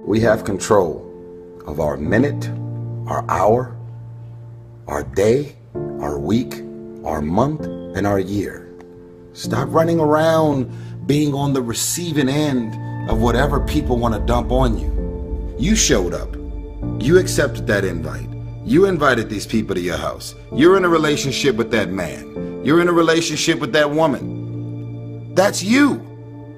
We have control of our minute, our hour, our day, our week, our month, and our year. Stop running around being on the receiving end of whatever people want to dump on you. You showed up. You accepted that invite. You invited these people to your house. You're in a relationship with that man. You're in a relationship with that woman. That's you.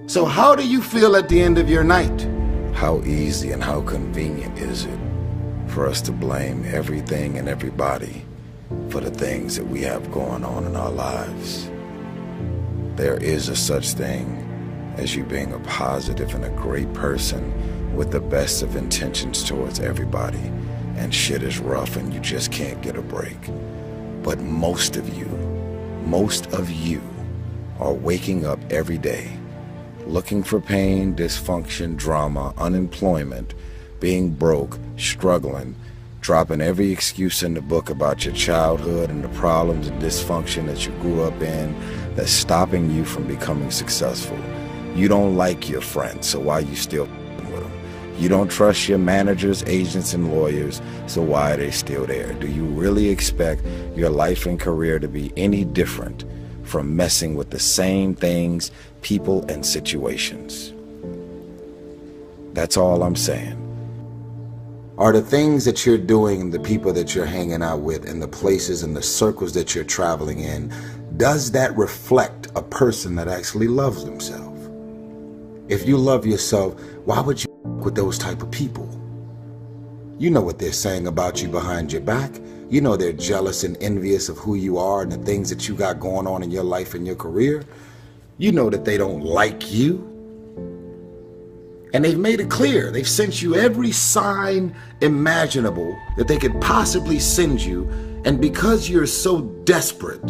So how do you feel at the end of your night? How easy and how convenient is it for us to blame everything and everybody for the things that we have going on in our lives? There is a such thing as you being a positive and a great person with the best of intentions towards everybody, and shit is rough and you just can't get a break. But most of you are waking up every day looking for pain, dysfunction, drama, unemployment, being broke, struggling, dropping every excuse in the book about your childhood and the problems and dysfunction that you grew up in that's stopping you from becoming successful. You don't like your friends, so why are you still with them? You don't trust your managers, agents, and lawyers, so why are they still there? Do you really expect your life and career to be any different from messing with the same things, people, and situations? That's all I'm saying. Are the things that you're doing, the people that you're hanging out with, and the places and the circles that you're traveling in, does that reflect a person that actually loves themselves? If you love yourself, why would you with those type of people? You know what they're saying about you behind your back. You know they're jealous and envious of who you are and the things that you got going on in your life and your career. You know that they don't like you. And they've made it clear. They've sent you every sign imaginable that they could possibly send you. And because you're so desperate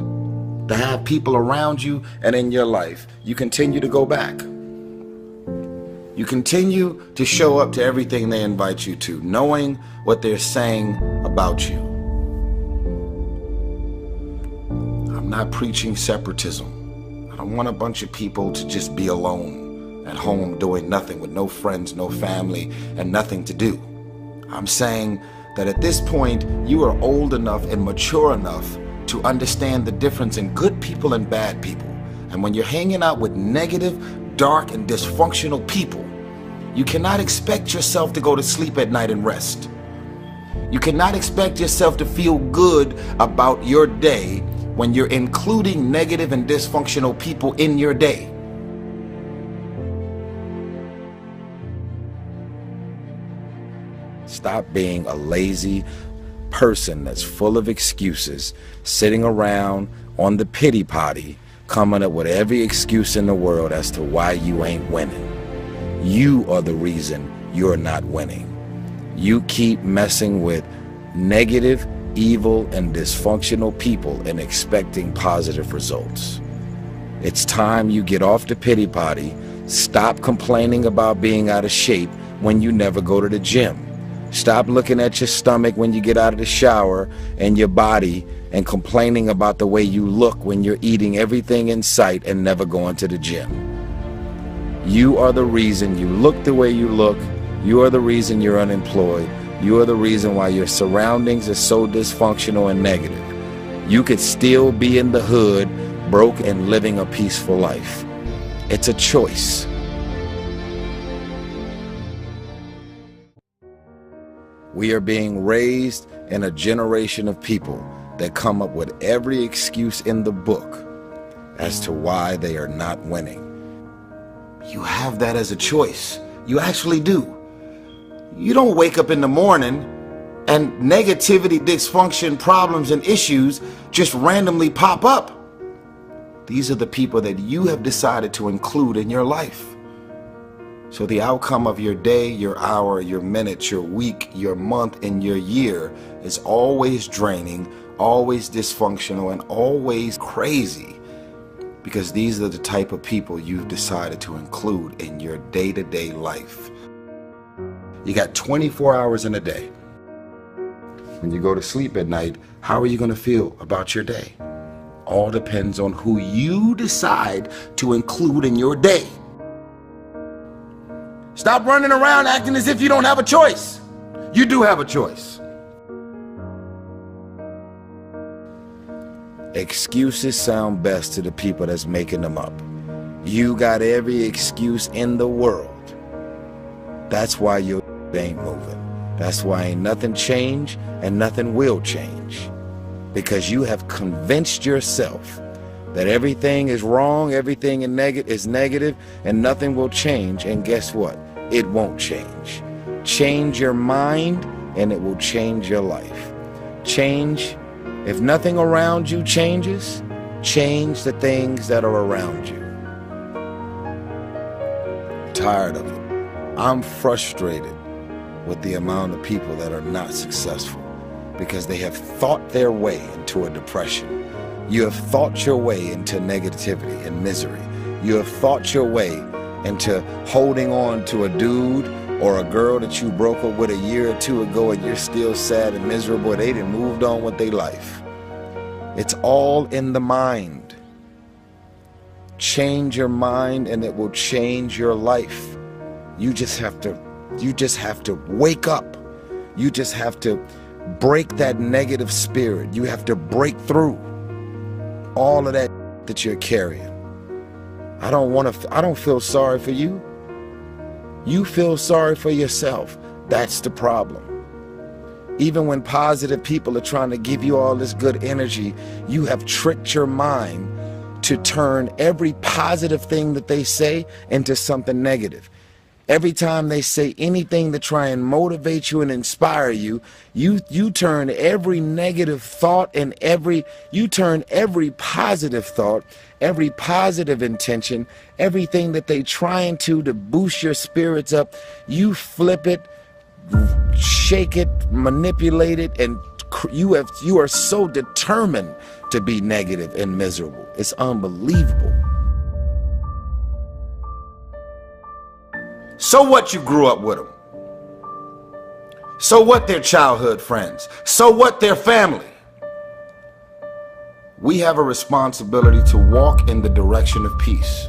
to have people around you and in your life, you continue to go back. You continue to show up to everything they invite you to, knowing what they're saying about you. I'm not preaching separatism. I don't want a bunch of people to just be alone at home doing nothing with no friends, no family, and nothing to do. I'm saying that at this point, you are old enough and mature enough to understand the difference in good people and bad people. And when you're hanging out with negative, dark, and dysfunctional people, you cannot expect yourself to go to sleep at night and rest. You cannot expect yourself to feel good about your day when you're including negative and dysfunctional people in your day. Stop being a lazy person that's full of excuses, sitting around on the pity potty, coming up with every excuse in the world as to why you ain't winning. You are the reason you're not winning. You keep messing with negative, evil, and dysfunctional people and expecting positive results. It's time you get off the pity potty. Stop complaining about being out of shape when you never go to the gym. Stop looking at your stomach when you get out of the shower and your body and complaining about the way you look when you're eating everything in sight and never going to the gym. You are the reason you look the way you look. You are the reason you're unemployed. You are the reason why your surroundings are so dysfunctional and negative. You could still be in the hood, broke and living a peaceful life. It's a choice. We are being raised in a generation of people that come up with every excuse in the book as to why they are not winning. You have that as a choice. You actually do. You don't wake up in the morning and negativity, dysfunction, problems, and issues just randomly pop up. These are the people that you have decided to include in your life. So the outcome of your day, your hour, your minute, your week, your month, and your year is always draining, always dysfunctional, and always crazy. Because these are the type of people you've decided to include in your day-to-day life. You got 24 hours in a day. When you go to sleep at night, how are you going to feel about your day? All depends on who you decide to include in your day. Stop running around acting as if you don't have a choice. You do have a choice. Excuses sound best to the people that's making them up. You got every excuse in the world. That's why your ain't moving. That's why ain't nothing changed and nothing will change. Because you have convinced yourself that everything is wrong, everything is negative, and nothing will change. And guess what? It won't change. Change your mind and it will change your life. Change. If nothing around you changes, change the things that are around you. Tired of it. I'm frustrated with the amount of people that are not successful because they have thought their way into a depression. You have thought your way into negativity and misery. You have thought your way into holding on to a dude or a girl that you broke up with a year or two ago and you're still sad and miserable. They done moved on with their life. It's all in the mind. Change your mind and it will change your life. You just have to wake up. You just have to break that negative spirit. You have to break through all of that you're carrying. I don't feel sorry for you. You feel sorry for yourself. That's the problem. Even when positive people are trying to give you all this good energy, you have tricked your mind to turn every positive thing that they say into something negative. Every time they say anything to try and motivate you and inspire you, you turn every negative thought and you turn every positive thought, every positive intention, everything that they trying to boost your spirits up, you flip it, shake it, manipulate it, and you are so determined to be negative and miserable. It's unbelievable. So what you grew up with them? So what their childhood friends? So what their family? We have a responsibility to walk in the direction of peace.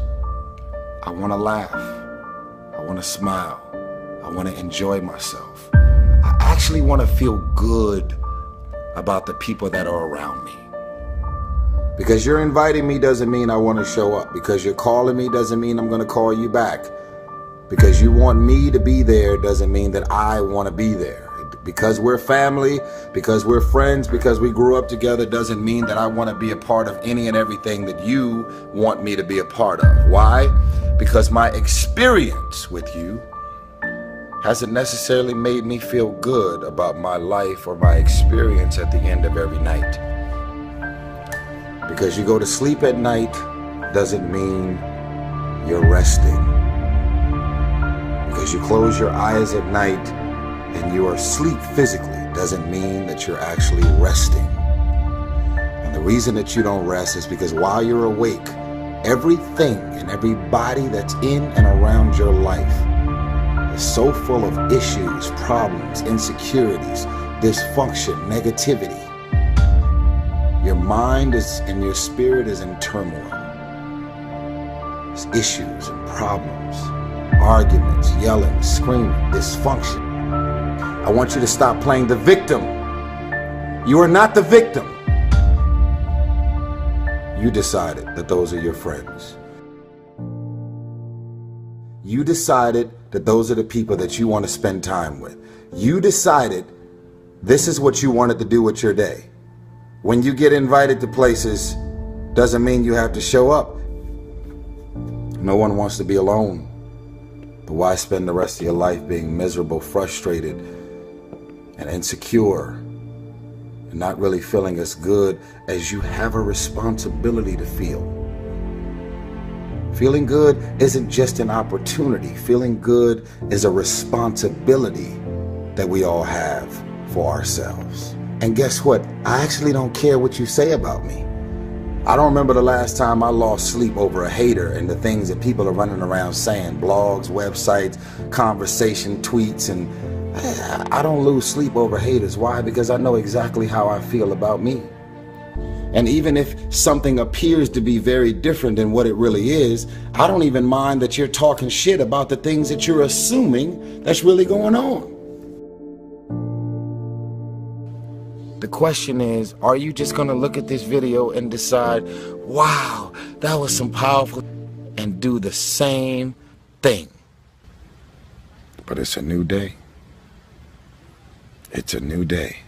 I want to laugh. I want to smile. I want to enjoy myself. I actually want to feel good about the people that are around me. Because you're inviting me doesn't mean I want to show up. Because you're calling me doesn't mean I'm going to call you back. Because you want me to be there doesn't mean that I want to be there. Because we're family, because we're friends, because we grew up together doesn't mean that I want to be a part of any and everything that you want me to be a part of. Why? Because my experience with you hasn't necessarily made me feel good about my life or my experience at the end of every night. Because you go to sleep at night doesn't mean you're resting. Because you close your eyes at night and you are asleep physically doesn't mean that you're actually resting. And the reason that you don't rest is because while you're awake, everything and everybody that's in and around your life is so full of issues, problems, insecurities, dysfunction, negativity. Your mind and your spirit is in turmoil. There's issues and problems, arguments, yelling, screaming, dysfunction. I want you to stop playing the victim. You are not the victim. You decided that those are your friends. You decided that those are the people that you want to spend time with. You decided this is what you wanted to do with your day. When you get invited to places, doesn't mean you have to show up. No one wants to be alone. But why spend the rest of your life being miserable, frustrated, and insecure, and not really feeling as good as you have a responsibility to feel? Feeling good isn't just an opportunity. Feeling good is a responsibility that we all have for ourselves. And guess what? I actually don't care what you say about me. I don't remember the last time I lost sleep over a hater and the things that people are running around saying, blogs, websites, conversation, tweets, and I don't lose sleep over haters. Why? Because I know exactly how I feel about me. And even if something appears to be very different than what it really is, I don't even mind that you're talking shit about the things that you're assuming that's really going on. The question is, are you just going to look at this video and decide, wow, that was some powerful, and do the same thing? But it's a new day. It's a new day.